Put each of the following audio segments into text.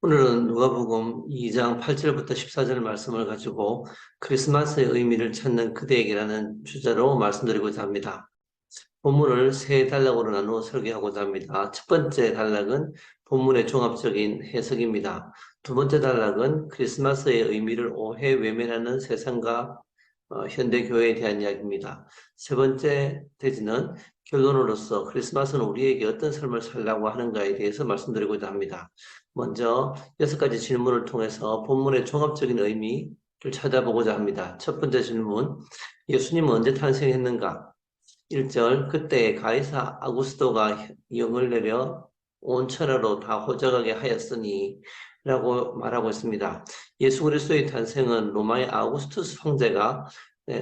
오늘은 누가복음 2장 8절부터 14절 말씀을 가지고 크리스마스의 의미를 찾는 그대에게라는 주제로 말씀드리고자 합니다. 본문을 세 단락으로 나누어 설계하고자 합니다. 첫 번째 단락은 본문의 종합적인 해석입니다. 두 번째 단락은 크리스마스의 의미를 오해 외면하는 세상과 현대 교회에 대한 이야기입니다. 세 번째 대지는 결론으로서 크리스마스는 우리에게 어떤 삶을 살라고 하는가에 대해서 말씀드리고자 합니다. 먼저 6가지 질문을 통해서 본문의 종합적인 의미를 찾아보고자 합니다. 첫 번째 질문, 예수님은 언제 탄생했는가? 1절, 그때 가이사 아구스토가 영을 내려 온 천하로 다 호적하게 하였으니 라고 말하고 있습니다. 예수 그리스도의 탄생은 로마의 아우구스투스 황제가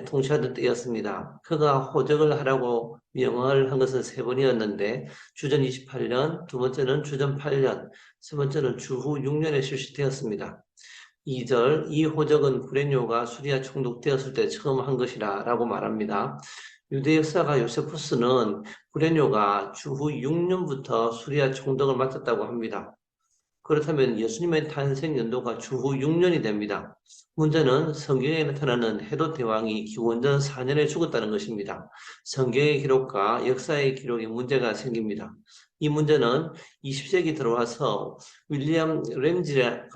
통치하던 때였습니다. 그가 호적을 하라고 명을 한 것은 세 번이었는데 주전 28년, 두 번째는 주전 8년, 세 번째는 주후 6년에 실시되었습니다. 2절, 이 호적은 구레뇨가 수리아 총독되었을 때 처음 한 것이라 라고 말합니다. 유대 역사가 요세푸스는 구레뇨가 주후 6년부터 수리아 총독을 맡았다고 합니다. 그렇다면 예수님의 탄생 연도가 주후 6년이 됩니다. 문제는 성경에 나타나는 헤롯 대왕이 기원전 4년에 죽었다는 것입니다. 성경의 기록과 역사의 기록에 문제가 생깁니다. 이 문제는 20세기 들어와서 윌리엄 램지가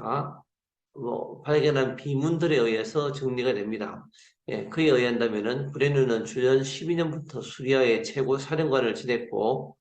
발견한 비문들에 의해서 정리가 됩니다. 그에 의한다면은 브레누는 주전 12년부터 수리아의 최고 사령관을 지냈고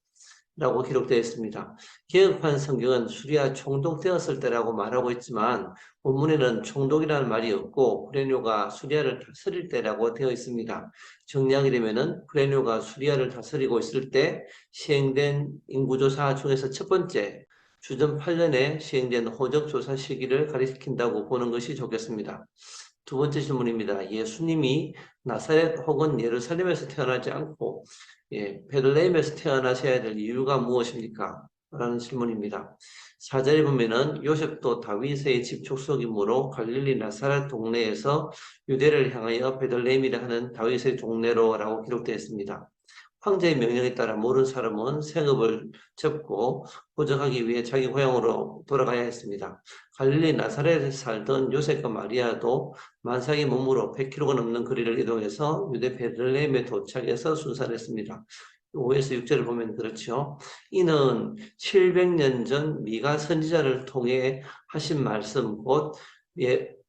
라고 기록되어 있습니다. 개혁판 성경은 수리아 총독되었을 때라고 말하고 있지만 본문에는 총독이라는 말이 없고 브레뇨가 수리아를 다스릴 때라고 되어 있습니다. 정리하게 되면은 브레뇨가 수리아를 다스리고 있을 때 시행된 인구조사 중에서 첫 번째 주전 8년에 시행된 호적조사 시기를 가리킨다고 보는 것이 좋겠습니다. 두 번째 질문입니다. 예수님이 나사렛 혹은 예루살렘에서 태어나지 않고 베들레헴에서 태어나셔야 될 이유가 무엇입니까? 라는 질문입니다. 4절에 보면은 요셉도 다윗의 집 족속이므로 갈릴리 나사렛 동네에서 유대를 향하여 베들레헴이라 하는 다윗의 동네로라고 기록되어 있습니다. 황제의 명령에 따라 모든 사람은 생업을 접고 호적하기 위해 자기 고향으로 돌아가야 했습니다. 갈릴리 나사렛에 살던 요셉과 마리아도 만삭의 몸으로 100km가 넘는 거리를 이동해서 유대 베들레헴에 도착해서 순산했습니다. 5에서 6절을 보면 그렇죠. 이는 700년 전 미가 선지자를 통해 하신 말씀 곧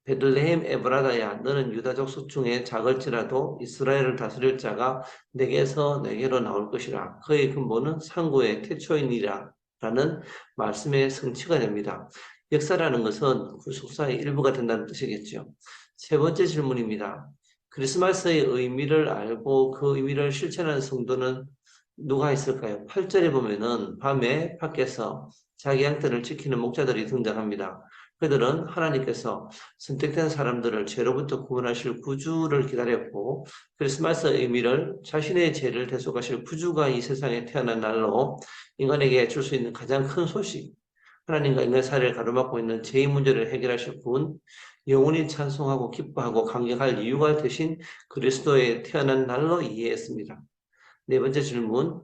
베들레헴 에브라다야 너는 유다 족속 중에 작을지라도 이스라엘을 다스릴 자가 내게서 내게로 나올 것이라. 그의 근본은 상고의 태초이니라 라는 말씀의 성취가 됩니다. 역사라는 것은 구속사의 일부가 된다는 뜻이겠죠. 세 번째 질문입니다. 크리스마스의 의미를 알고 그 의미를 실천하는 성도는 누가 있을까요? 8절에 보면은 밤에 밖에서 자기 양떼를 지키는 목자들이 등장합니다. 그들은 하나님께서 선택된 사람들을 죄로부터 구원하실 구주를 기다렸고 크리스마스의 의미를 자신의 죄를 대속하실 구주가 이 세상에 태어난 날로 인간에게 줄 수 있는 가장 큰 소식, 하나님과 인간 사이를 가로막고 있는 죄의 문제를 해결하실 분, 영원히 찬송하고 기뻐하고 감격할 이유가 되신 그리스도의 태어난 날로 이해했습니다. 네 번째 질문.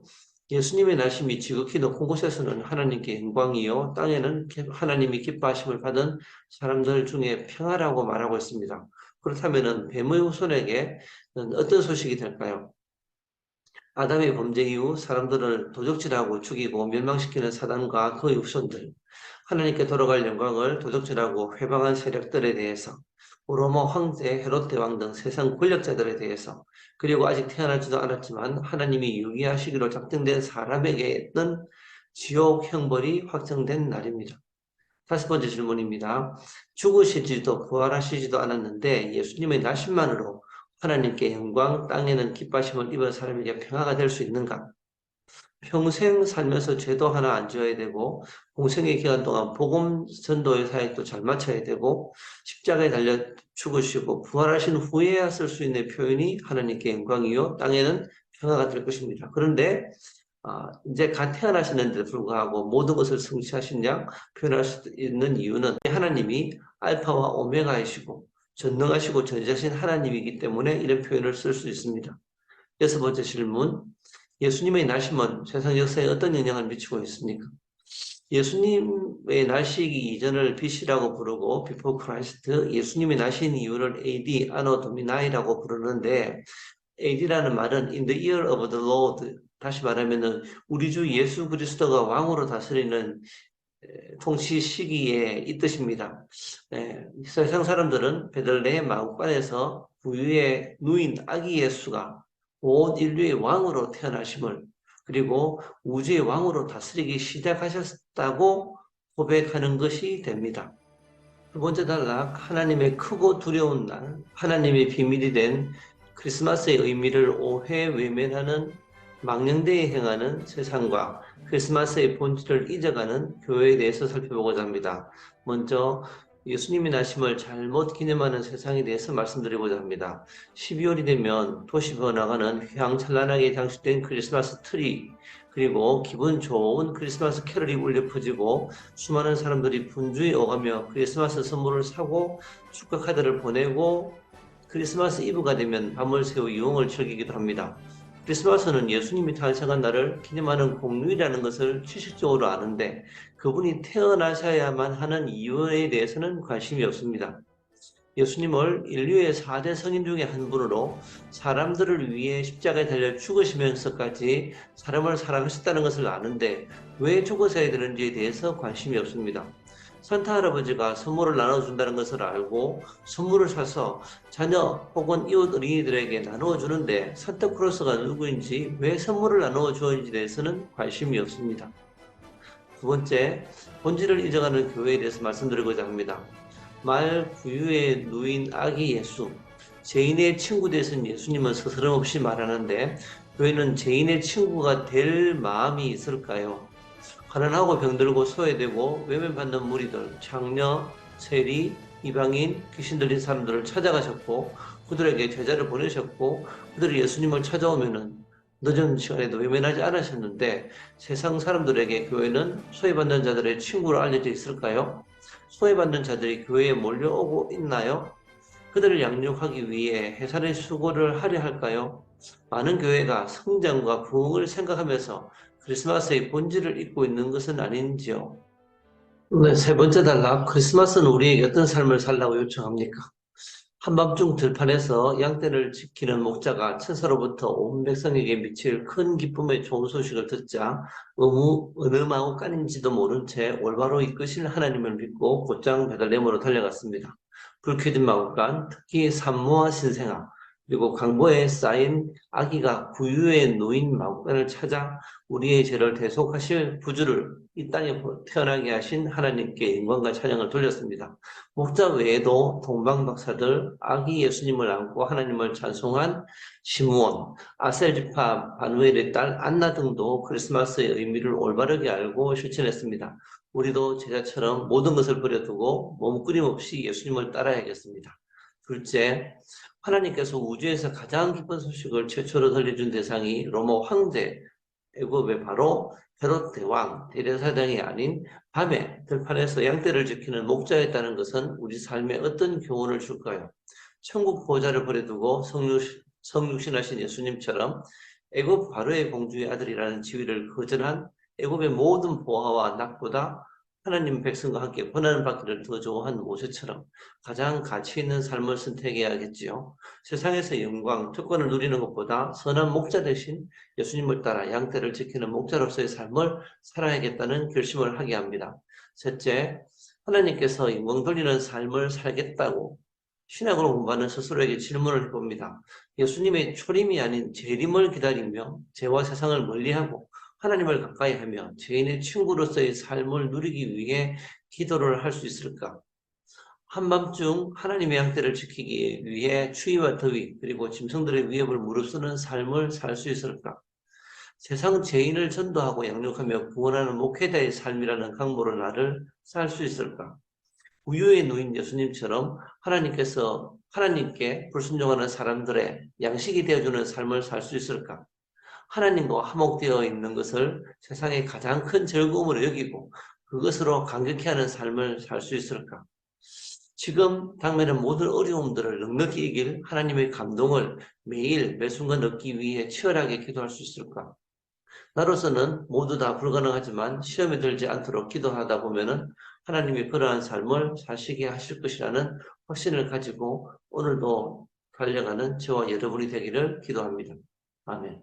예수님의 날심이 지극히 높은 곳에서는 하나님께 영광이요, 땅에는 하나님이 기뻐하심을 받은 사람들 중에 평화라고 말하고 있습니다. 그렇다면 뱀의 후손에게 어떤 소식이 될까요? 아담의 범죄 이후 사람들을 도적질하고 죽이고 멸망시키는 사단과 그의 후손들, 하나님께 돌아갈 영광을 도적질하고 회방한 세력들에 대해서, 로마 황제 헤롯 대왕 등 세상 권력자들에 대해서, 그리고 아직 태어나지도 않았지만 하나님이 유기하시기로 작정된 사람에게 있던 지옥 형벌이 확정된 날입니다. 다섯 번째 질문입니다. 죽으시지도 부활하시지도 않았는데 예수님의 나심만으로 하나님께 영광, 땅에는 기뻐하심을 입은 사람에게 평화가 될 수 있는가? 평생 살면서 죄도 하나 안 지어야 되고 공생의 기간 동안 복음 전도의 사역도 잘 마쳐야 되고 십자가에 달려 죽으시고 부활하신 후에야 쓸 수 있는 표현이 하나님께 영광이요 땅에는 평화가 될 것입니다. 그런데 이제 갓 태어나셨는데도 불구하고 모든 것을 성취하신 양 표현할 수 있는 이유는 하나님이 알파와 오메가이시고 전능하시고 전지하신 하나님이기 때문에 이런 표현을 쓸 수 있습니다. 여섯 번째 질문. 예수님의 나심은 세상 역사에 어떤 영향을 미치고 있습니까? 예수님의 나시기 이전을 BC라고 부르고 Before Christ, 예수님이 나신 이유를 AD, Anno Domini라고 부르는데 AD라는 말은 In the year of the Lord, 다시 말하면은 우리 주 예수 그리스도가 왕으로 다스리는 통치 시기에 이 뜻입니다. 세상 사람들은 베들레헴 마구간에서 부유의 누인 아기 예수가 온 인류의 왕으로 태어나심을, 그리고 우주의 왕으로 다스리기 시작하셨다고 고백하는 것이 됩니다. 두 번째 단락, 하나님의 크고 두려운 날, 하나님의 비밀이 된 크리스마스의 의미를 오해 외면하는 망령되이 행하는 세상과 크리스마스의 본질을 잊어가는 교회에 대해서 살펴보고자 합니다. 먼저 예수님이 나심을 잘못 기념하는 세상에 대해서 말씀드리고자 합니다. 12월이 되면 도시 번화가는 휘황찬란하게 장식된 크리스마스 트리, 그리고 기분 좋은 크리스마스 캐럴이 울려 퍼지고 수많은 사람들이 분주히 오가며 크리스마스 선물을 사고 축하 카드를 보내고 크리스마스 이브가 되면 밤을 새우 유흥을 즐기기도 합니다. 크리스마스는 예수님이 탄생한 날을 기념하는 공휴일이라는 것을 지식적으로 아는데 그분이 태어나셔야만 하는 이유에 대해서는 관심이 없습니다. 예수님을 인류의 4대 성인 중에 한 분으로 사람들을 위해 십자가에 달려 죽으시면서까지 사람을 사랑하셨다는 것을 아는데 왜 죽으셔야 되는지에 대해서 관심이 없습니다. 산타 할아버지가 선물을 나눠준다는 것을 알고 선물을 사서 자녀 혹은 이웃 어린이들에게 나누어 주는데 산타크로스가 누구인지 왜 선물을 나누어 주는지에 대해서는 관심이 없습니다. 두 번째, 본질을 잊어가는 교회에 대해서 말씀드리고자 합니다. 말 부유의 누인 아기 예수, 죄인의 친구 되신 예수님은 스스럼없이 말하는데 교회는 죄인의 친구가 될 마음이 있을까요? 가난하고 병들고 소외되고 외면받는 무리들, 장녀, 세리, 이방인, 귀신 들린 사람들을 찾아가셨고 그들에게 제자를 보내셨고 그들이 예수님을 찾아오면은 늦은 시간에도 외면하지 않으셨는데 세상 사람들에게 교회는 소외받는 자들의 친구로 알려져 있을까요? 소외받는 자들이 교회에 몰려오고 있나요? 그들을 양육하기 위해 해산의 수고를 하려 할까요? 많은 교회가 성장과 부흥을 생각하면서 크리스마스의 본질을 잊고 있는 것은 아닌지요? 네, 세 번째 단락, 크리스마스는 우리에게 어떤 삶을 살라고 요청합니까? 한밤중 들판에서 양떼를 지키는 목자가 천사로부터 온 백성에게 미칠 큰 기쁨의 좋은 소식을 듣자 어느 마구간인지도 모른 채 올바로 이끄실 하나님을 믿고 곧장 베들레헴으로 달려갔습니다. 불 켜진 마구간, 특히 산모와 신생아, 그리고 강보에 쌓인 아기가 구유에 놓인 마구간을 찾아 우리의 죄를 대속하실 구주를 이 땅에 태어나게 하신 하나님께 영광과 찬양을 돌렸습니다. 목자 외에도 동방박사들, 아기 예수님을 안고 하나님을 찬송한 시므온, 아셀지파 바누엘의 딸 안나 등도 크리스마스의 의미를 올바르게 알고 실천했습니다. 우리도 제자처럼 모든 것을 버려두고 몸부림 없이 예수님을 따라야겠습니다. 둘째, 하나님께서 우주에서 가장 기쁜 소식을 최초로 들려준 대상이 로마 황제, 애굽의 바로 헤롯 대왕, 대제사장이 아닌 밤에 들판에서 양떼를 지키는 목자였다는 것은 우리 삶에 어떤 교훈을 줄까요? 천국 보좌를 버려두고 성육신하신 예수님처럼 애굽 바로의 공주의 아들이라는 지위를 거절한 애굽의 모든 보화와 낙보다 하나님 백성과 함께 고난을 받기를 더 좋아한 모세처럼 가장 가치 있는 삶을 선택해야겠지요. 세상에서 영광, 특권을 누리는 것보다 선한 목자 대신 예수님을 따라 양떼를 지키는 목자로서의 삶을 살아야겠다는 결심을 하게 합니다. 셋째, 하나님께서 영광 돌리는 삶을 살겠다고 신학으로 공부하는 스스로에게 질문을 해봅니다. 예수님의 초림이 아닌 재림을 기다리며 죄와 세상을 멀리하고 하나님을 가까이 하며 죄인의 친구로서의 삶을 누리기 위해 기도를 할 수 있을까? 한밤중 하나님의 양떼를 지키기 위해 추위와 더위 그리고 짐승들의 위협을 무릅쓰는 삶을 살 수 있을까? 세상 죄인을 전도하고 양육하며 구원하는 목회자의 삶이라는 강모로 나를 살 수 있을까? 우유에 누인 예수님처럼 하나님께 불순종하는 사람들의 양식이 되어주는 삶을 살 수 있을까? 하나님과 화목되어 있는 것을 세상의 가장 큰 즐거움으로 여기고 그것으로 감격해 하는 삶을 살 수 있을까? 지금 당면의 모든 어려움들을 넉넉히 이길 하나님의 감동을 매일 매 순간 얻기 위해 치열하게 기도할 수 있을까? 나로서는 모두 다 불가능하지만 시험에 들지 않도록 기도하다 보면은 하나님이 그러한 삶을 사시게 하실 것이라는 확신을 가지고 오늘도 달려가는 저와 여러분이 되기를 기도합니다. 아멘.